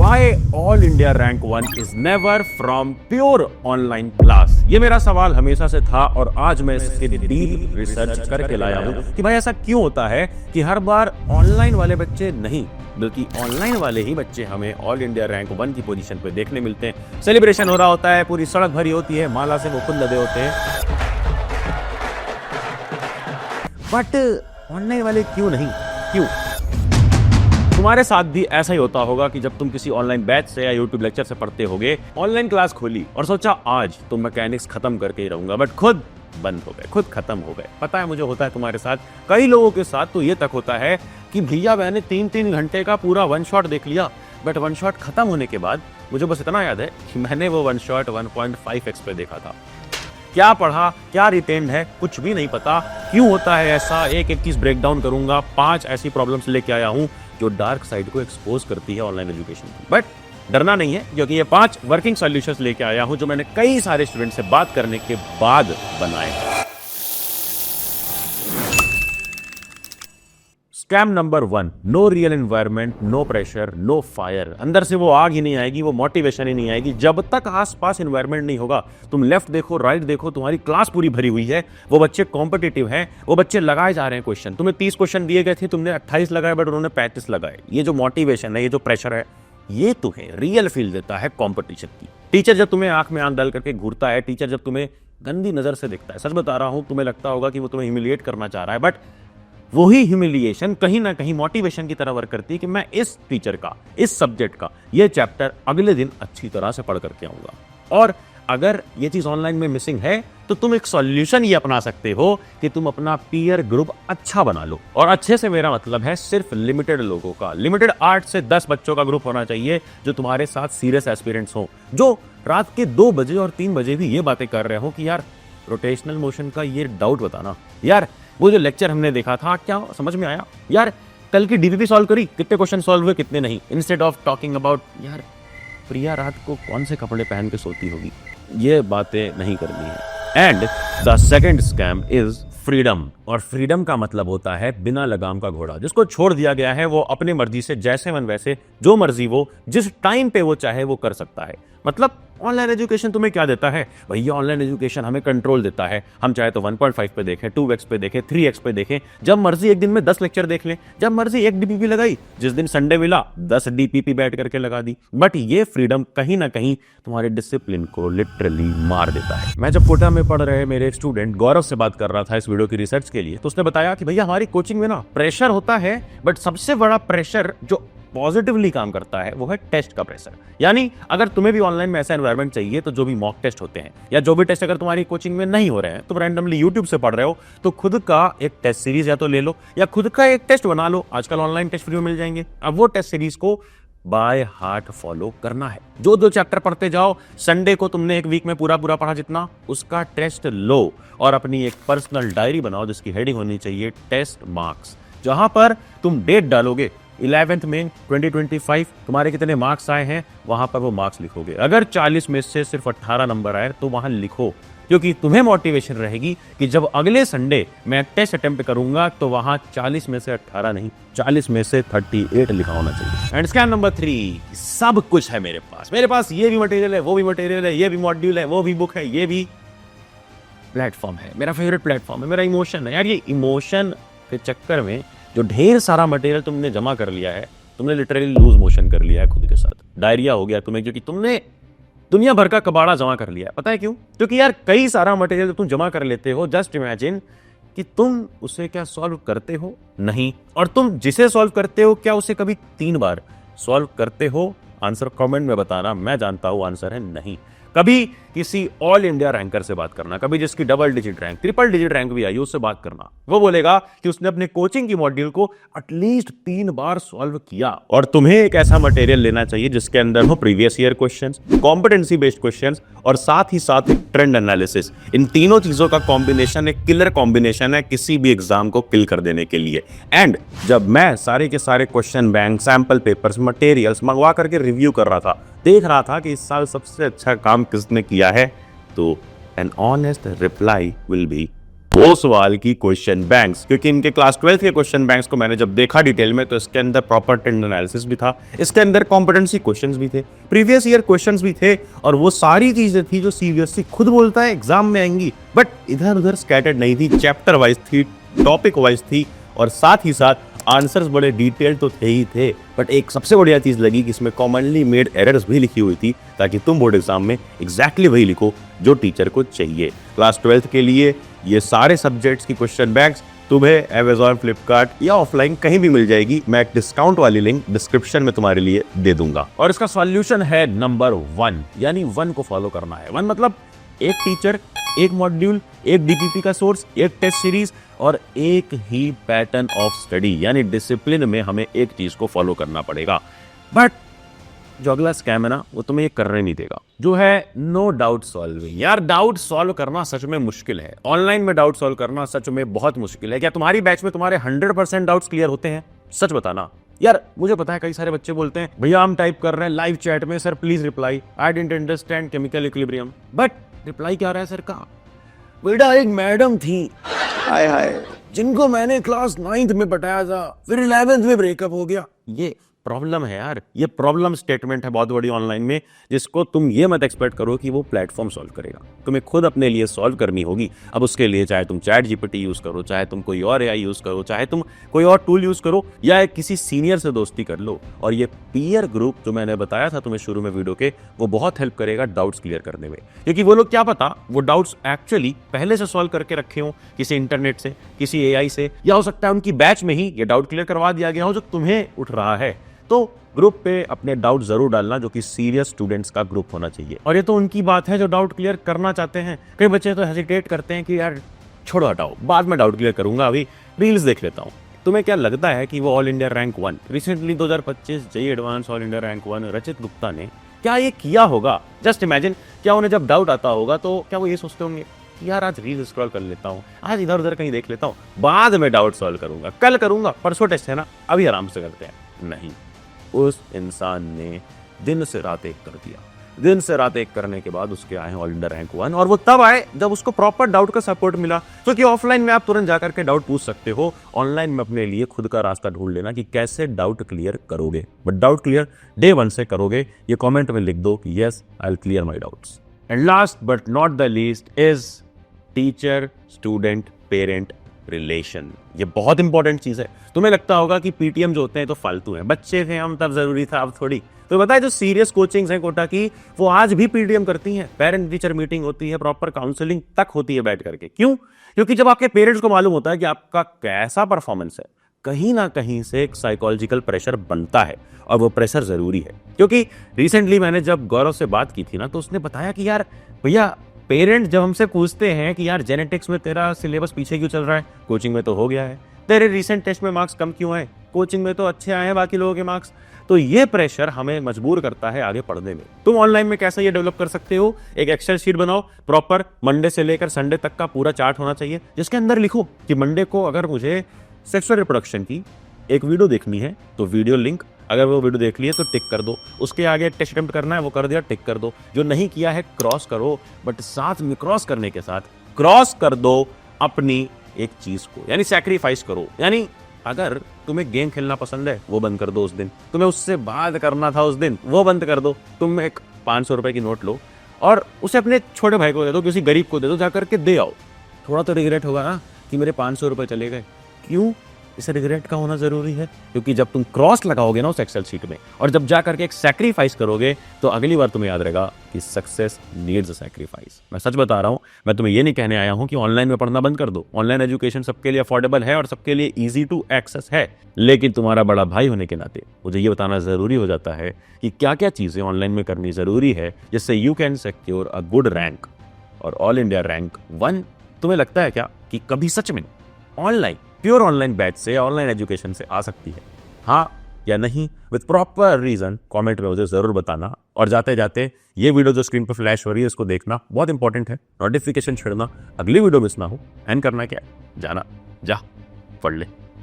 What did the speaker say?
Why all India rank 1 is never from pure online class? ये मेरा सवाल हमेशा से था और आज मैं इसकी डीप रिसर्च करके लाया हूँ कि भाई ऐसा क्यों होता है कि हर बार ऑनलाइन वाले बच्चे नहीं बल्कि ऑनलाइन वाले ही बच्चे हमें ऑल इंडिया रैंक 1 की पोजीशन पे देखने मिलते हैं। सेलिब्रेशन हो रहा होता है, पूरी सड़क भरी होती है, माला से वो खुद लदे होते हैं, बट ऑनलाइन वाले क्यों नहीं? क्यों? तुम्हारे साथ भी ऐसा ही होता होगा कि जब तुम किसी ऑनलाइन बैच से या यूट्यूब लेक्चर से पढ़ते होगे, ऑनलाइन क्लास खोली और सोचा आज तो मैकेनिक्स खत्म करके ही रहूंगा, बट खुद बंद हो गए, खुद खत्म हो गए। पता है मुझे होता है तुम्हारे साथ, कई लोगों के साथ तो ये तक होता है कि भैया मैंने 3-3 घंटे का पूरा वन शॉट देख लिया, बट वन शॉट खत्म होने के बाद मुझे बस इतना याद है कि मैंने वो वन शॉट 1.5x पे देखा था। क्या पढ़ा, क्या रिटेन्ड है, कुछ भी नहीं पता। क्यों होता है ऐसा? एक चीज ब्रेक डाउन करूंगा। 5 ऐसी प्रॉब्लम्स लेके आया हूं जो डार्क साइड को एक्सपोज करती है ऑनलाइन एजुकेशन की। बट डरना नहीं है, क्योंकि ये 5 वर्किंग सॉल्यूशंस लेके आया हूं जो मैंने कई सारे स्टूडेंट से बात करने के बाद बनाए हैं। Scam number 1, no real environment, no pressure, no fire. अंदर से वो आग ही नहीं आएगी, वो मोटिवेशन ही नहीं आएगी जब तक आसपास एनवायरनमेंट नहीं होगा। तुम लेफ्ट देखो, राइट देखो, तुम्हारी क्लास पूरी भरी हुई है, वो बच्चे कॉम्पिटिटिव हैं, वो बच्चे लगाए जा रहे हैं क्वेश्चन। तुम्हें 30 क्वेश्चन दिए गए थे, तुमने 28 लगाए, बट उन्होंने 35 लगाए। ये जो मोटिवेशन है, ये जो प्रेशर है, ये तुम्हें रियल फील देता है कॉम्पिटिशन की। टीचर जब तुम्हें आंख में आंख डाल करके घूरता है, टीचर जब तुम्हें गंदी नजर से देखता है, सच बता रहा हूं, तुम्हें लगता होगा कि वो तुम्हें ह्यूमिलिएट करना चाह रहा है, बट वही ह्यूमिलिएशन कहीं ना कहीं मोटिवेशन की तरह वर्क करती है कि मैं इस टीचर का, इस सब्जेक्ट का ये चैप्टर अगले दिन अच्छी तरह से पढ़ करके आऊंगा। और अगर ये चीज ऑनलाइन में मिसिंग है तो तुम एक सॉल्यूशन ये अपना सकते हो कि तुम अपना पीयर ग्रुप अच्छा बना लो। और अच्छे से मेरा मतलब है सिर्फ लिमिटेड लोगों का। लिमिटेड 8 से 10 बच्चों का ग्रुप होना चाहिए जो तुम्हारे साथ सीरियस एस्पिरेंट्स हो, जो रात के 2 बजे और 3 बजे भी ये बातें कर रहे हो कि यार रोटेशनल मोशन का ये डाउट बताना, यार वो जो लेक्चर हमने देखा था क्या समझ में आया, यार कल की डीपीपी सॉल्व करी, कितने क्वेश्चन सॉल्व हुए, कितने नहीं। इंस्टेड ऑफ टॉकिंग अबाउट यार प्रिया रात को कौन से कपड़े पहन के सोती होगी, ये बातें नहीं करनी है। And the second scam is freedom. और फ्रीडम का मतलब होता है बिना लगाम का घोड़ा, जिसको छोड़ दिया गया है वो अपनी मर्जी से जैसे मन वैसे, जो मर्जी वो जिस टाइम पे वो चाहे वो कर सकता है। मतलब ऑनलाइन एजुकेशन तुम्हें क्या देता है भैया? ऑनलाइन एजुकेशन हमें कंट्रोल देता है। हम चाहे तो 1.5 पे देखें, 2x पे देखें, 3x पे देखें, जब मर्जी एक दिन में 10 लेक्चर देख लें, जब मर्जी एक डीपीपी लगाई, जिस दिन संडे मिला 10 डीपीपी बैठ करके लगा दी। बट ये फ्रीडम कहीं ना कहीं तुम्हारे डिसिप्लिन को लिटरली मार देता है। मैं जब कोटा में पढ़ रहे मेरे स्टूडेंट गौरव से बात कर रहा था इस वीडियो की रिसर्च के लिए, तो उसने बताया कि भैया हमारी कोचिंग में ना प्रेशर होता है, बट सबसे बड़ा प्रेशर जो पॉजिटिवली काम करता है वो है टेस्ट का प्रेशर। यानी अगर तुम्हें भी ऑनलाइन में ऐसा एनवायरनमेंट चाहिए तो जो भी मॉक टेस्ट होते हैं या जो भी टेस्ट अगर तुम्हारी कोचिंग में नहीं हो रहे हैं, तुम रैंडमली यूट्यूब से पढ़ रहे हो, तो खुद का एक टेस्ट सीरीज या तो ले लो या खुद का एक टेस्ट बना लो। आजकल ऑनलाइन टेस्ट फ्री में मिल जाएंगे। अब वो टेस्ट सीरीज को बाय हार्ट फॉलो करना है। जो चैप्टर पढ़ते जाओ, संडे को तुमने एक वीक में पूरा पढ़ा जितना, उसका टेस्ट लो और अपनी एक पर्सनल डायरी बनाओ जिसकी हेडिंग होनी चाहिए टेस्ट मार्क्स, जहां पर तुम डेट डालोगे 11th में 2025 तुम्हारे कितने मार्क्स आए हैं, वहां पर वो मार्क्स लिखोगे। अगर 40 में से सिर्फ 18 नंबर आए तो वहां लिखो, क्योंकि तुम्हें मोटिवेशन रहेगी कि जब अगले संडे मैं टेस्ट अटेम्प्ट करूंगा तो वहां 40 में से 18 नहीं, 40 में से 38 लिखा होना चाहिए। एंड स्कैम नंबर 3, सब कुछ है मेरे पास ये भी मटेरियल है, वो भी मटेरियल है, ये भी मॉड्यूल है, वो भी बुक है, ये भी प्लेटफॉर्म है, मेरा फेवरेट प्लेटफॉर्म है, मेरा इमोशन है। यार ये इमोशन के चक्कर में जो ढेर सारा मटेरियल तुमने जमा कर लिया है, तुमने लिटरली लूज मोशन कर लिया है खुद के साथ, डायरिया हो गया तुम्हें, क्योंकि तुमने दुनिया भर का कबाड़ा जमा कर लिया है। पता है क्यों? क्योंकि यार कई सारा मटेरियल तुम जमा कर लेते हो, जस्ट इमेजिन कि तुम उसे क्या सॉल्व करते हो? नहीं। और तुम जिसे सॉल्व करते हो क्या उसे कभी 3 बार सॉल्व करते हो? आंसर कमेंट में बताना, मैं जानता हूं आंसर है नहीं। कभी किसी ऑल इंडिया रैंकर से बात करना, कभी जिसकी double digit rank, triple digit rank भी आई, उससे बात करना। वो बोलेगा कि उसने अपने कोचिंग की मॉड्यूल को एटलीस्ट 3 बार सॉल्व किया। और तुम्हें एक ऐसा मटेरियल लेना चाहिए जिसके अंदर हो previous year questions, competency based questions और साथ ही साथ एक ट्रेंड एनालिसिस। इन तीनों चीजों का कॉम्बिनेशन एक किलर कॉम्बिनेशन है किसी भी एग्जाम को किल कर देने के लिए। एंड जब मैं सारे के सारे question bank, sample papers, materials मंगवा करके रिव्यू कर रहा था, देख रहा था कि इस साल सबसे अच्छा काम किसने किया है, तो an honest reply will be 2 सवाल की क्वेश्चन बैंक्स, क्योंकि इनके क्लास 12 के क्वेश्चन बैंक्स को मैंने जब देखा डिटेल में तो इसके अंदर प्रॉपर ट्रेंड एनालिसिस भी था, इसके अंदर कॉम्पिटेंसी क्वेश्चंस भी थे, प्रीवियस ईयर क्वेश्चंस भी थे, और वो सारी चीजें थी जो सीबीएसई खुद बोलता है एग्जाम में आएंगी, बट इधर उधर स्कैटर्ड नहीं थी, चैप्टर वाइज थी, टॉपिक वाइज थी, और साथ ही साथ आंसर्स बड़े डिटेल तो थे ही थे, बट एक सबसे बढ़िया चीज लगी कि इसमें कॉमनली मेड एरर्स भी लिखी हुई थी, ताकि तुम बोर्ड एग्जाम में एग्जैक्टली वही लिखो जो टीचर को चाहिए। क्लास 12 के लिए ये सारे सब्जेक्ट्स की क्वेश्चन बैंक्स तुम्हें अमेज़ॉन, फ्लिपकार्ट या ऑफलाइन कहीं भी मिल जाएगी। मैं एक डिस्काउंट वाली लिंक डिस्क्रिप्शन में तुम्हारे लिए दे दूंगा। और इसका सॉल्यूशन है नंबर 1, यानी 1 को फॉलो करना है। 1 मतलब एक टीचर, एक मॉड्यूल, एक डीपीपी का सोर्स, एक टेस्ट सीरीज और एक ही पैटर्न ऑफ स्टडी, यानी डिसिप्लिन में हमें एक चीज को फॉलो करना पड़ेगा। बट जो अगला स्कैम है ना, वो तुम्हें ये करने नहीं देगा, जो है नो डाउट सॉल्विंग। यार डाउट सॉल्व करना सच में मुश्किल है, ऑनलाइन में डाउट सॉल्व करना सच में बहुत मुश्किल है। क्या तुम्हारी बैच में तुम्हारे 100% डाउट्स क्लियर होते हैं? सच बताना यार। मुझे पता है कई सारे बच्चे बोलते हैं भैया हम टाइप कर रहे हैं लाइव चैट में, sir please reply, I didn't understand chemical equilibrium. But reply क्या आ रहा है सर का? बेटा एक मैडम थी, हाय हाय, जिनको मैंने क्लास 9th में पढ़ाया था, फिर 11th में ब्रेकअप हो गया। ये प्रॉब्लम है यार, ये प्रॉब्लम स्टेटमेंट है बहुत बड़ी ऑनलाइन में, जिसको तुम ये मत एक्सपेक्ट करो कि वो प्लेटफॉर्म सॉल्व करेगा, तुम्हें खुद अपने लिए सॉल्व करनी होगी। अब उसके लिए चाहे तुम चैट जीपीटी यूज करो, चाहे तुम कोई और एआई यूज करो, चाहे तुम कोई और टूल यूज करो, या किसी सीनियर से दोस्ती कर लो। और ये पीयर ग्रुप जो मैंने बताया था तुम्हें शुरू में वीडियो के, वो बहुत हेल्प करेगा डाउट्स क्लियर करने में, क्योंकि वो लोग क्या पता वो डाउट्स एक्चुअली पहले से सॉल्व करके रखे हो, किसी इंटरनेट से, किसी एआई से, या हो सकता है उनकी बैच में ही ये डाउट क्लियर करवा दिया गया हो जो तुम्हें उठ रहा है। तो ग्रुप पे अपने डाउट जरूर डालना, जो कि सीरियस स्टूडेंट्स का ग्रुप होना चाहिए। और ये तो उनकी बात है जो डाउट क्लियर करना चाहते हैं। कई बच्चे तो हेजिटेट करते हैं कि यार छोड़ो हटाओ, बाद में डाउट क्लियर करूंगा, अभी रील्स देख लेता हूँ। तुम्हें क्या लगता है कि वो all India rank 1 recently 2025 JEE advance all India rank 1 रचित गुप्ता ने क्या ये किया होगा? जस्ट इमेजिन, क्या उन्हें जब डाउट आता होगा तो क्या वो ये सोचते होंगे यार आज रील स्क्रॉल कर लेता हूँ, आज इधर उधर कहीं देख लेता हूँ, बाद में डाउट सॉल्व करूंगा, कल करूंगा, परसों टेस्ट है ना, अभी आराम से करते हैं? नहीं, उस इंसान ने दिन से रात एक कर दिया। दिन से रात एक करने के बाद उसके आए ऑल इंडिया रैंक 1, और वो तब आए जब उसको प्रॉपर डाउट का सपोर्ट मिला। क्योंकि ऑफलाइन में आप तुरंत जाकर के डाउट पूछ सकते हो, ऑनलाइन में अपने लिए खुद का रास्ता ढूंढ लेना कि कैसे डाउट क्लियर करोगे। बट डाउट क्लियर डे 1 से करोगे, ये कमेंट में लिख दो कि yes I will clear my doubts. And last but not the least is teacher student parent relation. ये बहुत इंपॉर्टेंट चीज है। तुम्हें लगता होगा कि पीटीएम जो होते हैं तो फालतू हैं, बच्चे थे हम तब जरूरी था, अब थोड़ी। तो बताए जो सीरियस कोचिंग्स हैं कोटा की, वो आज भी पीटीएम करती हैं, पेरेंट टीचर मीटिंग होती है, प्रॉपर काउंसलिंग तक होती है बैठ करके। क्यों? क्योंकि जब आपके पेरेंट्स को मालूम होता है कि आपका कैसा परफॉर्मेंस है, कहीं ना कहीं से एक साइकोलॉजिकल प्रेशर बनता है, और वो प्रेशर जरूरी है। क्योंकि रिसेंटली मैंने जब गौरव से बात की थी ना, तो उसने बताया कि यार भैया पेरेंट्स जब हमसे पूछते हैं कि यार जेनेटिक्स में तेरा सिलेबस पीछे क्यों चल रहा है, कोचिंग में तो हो गया है, तेरे रिसेंट टेस्ट में मार्क्स कम क्यों आए, कोचिंग में तो अच्छे आए हैं बाकी लोगों के मार्क्स, तो ये प्रेशर हमें मजबूर करता है आगे पढ़ने में। तुम ऑनलाइन में कैसे ये डेवलप कर सकते हो? एक एक्सेल शीट बनाओ, प्रॉपर मंडे से लेकर संडे तक का पूरा चार्ट होना चाहिए, जिसके अंदर लिखो कि मंडे को अगर मुझे सेक्सुअल रिप्रोडक्शन की एक वीडियो देखनी है तो वीडियो लिंक, अगर वो वीडियो देख लिए तो टिक कर दो, उसके आगे टेस्ट अटेम्प्ट करना है वो कर दिया, टिक कर दो, जो नहीं किया है क्रॉस करो, बट साथ में क्रॉस करने के साथ क्रॉस कर दो अपनी एक चीज को, यानी सैक्रिफाइस करो। यानी अगर तुम्हें गेम खेलना पसंद है वो बंद कर दो उस दिन, तुम्हें उससे बात करना था उस दिन वो बंद कर दो, तुम एक 500 रुपए की नोट लो और उसे अपने छोटे भाई को दे दो, किसी गरीब को दे दो, जाकर के दे आओ। थोड़ा तो रिग्रेट होगा ना कि मेरे 500 रुपए चले गए। क्यों इसे रिग्रेट का होना जरूरी है? क्योंकि जब तुम क्रॉस लगाओगे ना उस एक्सेल शीट में, और जब जा करके एक सैक्रिफाइस करोगे, तो अगली बार तुम्हें याद रहेगा कि सक्सेस नीड्स अ सैक्रिफाइस। मैं सच बता रहा हूं, मैं तुम्हें ये नहीं कहने आया हूं कि ऑनलाइन में पढ़ना बंद कर दो। ऑनलाइन एजुकेशन सबके लिए अफोर्डेबल है और सबके लिए ईजी टू एक्सेस है, लेकिन तुम्हारा बड़ा भाई होने के नाते मुझे ये बताना जरूरी हो जाता है कि क्या क्या चीजें ऑनलाइन में करनी जरूरी है जिससे you can secure a good rank और ऑल इंडिया रैंक 1। तुम्हें लगता है क्या कि कभी सच में ऑनलाइन प्योर ऑनलाइन बैच से, ऑनलाइन एजुकेशन से आ सकती है? हाँ या नहीं, विद प्रॉपर रीजन कमेंट में मुझे जरूर बताना। और जाते जाते ये वीडियो जो स्क्रीन पर फ्लैश हो रही है इसको देखना बहुत इंपॉर्टेंट है, नोटिफिकेशन छेड़ना, अगली वीडियो मिस ना हो। एंड करना क्या, जाना जा पढ़ ले।